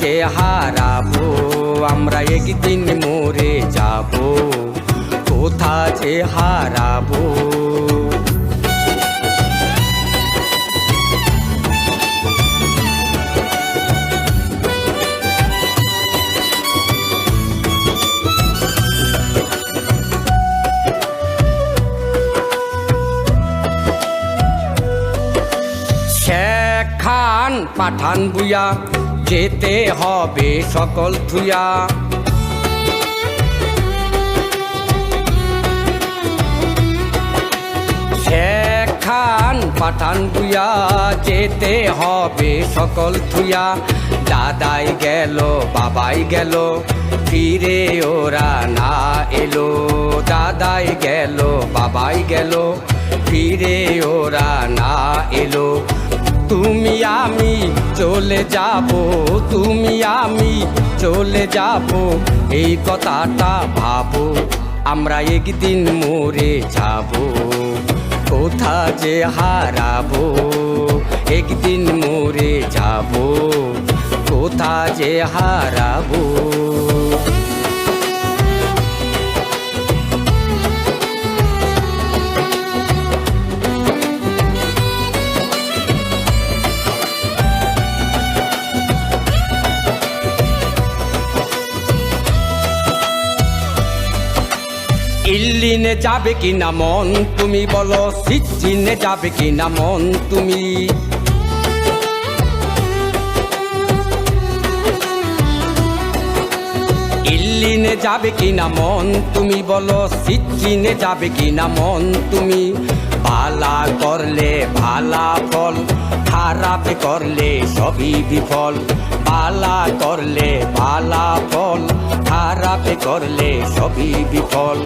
যে হারাবো আমরা একদিন মরে যাব, কোথা যে হারাবো। শেখ খান পাঠান বুয়া যেতে হবে সকল থুয়া, শেখ খান পাঠান বুয়া যেতে হবে সকল থুয়া। দাদাই গেল বাবাই গেল ফিরে ওরা না এলো, দাদাই গেল বাবাই গেল ফিরে ওরা না এলো। তুমি আমি চলে যাব, তুমি আমি চলে যাব, এই কথাটা ভাবো আমরা একদিন মরে যাব, কোথা যে হারাবো একদিন মরে যাব, কোথা যে হারাবো। ইল্লিনে যাবে কিনা মন তুমি বলো, সিজ্জিনে যাবে কিনা মন তুমি, ইল্লিনে যাবে কিনা মন তুমি বলো, সিজ্জিনে যাবে কিনা মন তুমি। ভালা করলে ভালা ফল, খারাপ করলে সবই বিফল, ভালা করলে ভালা ফল, খারাপ করলে সবই বিফল।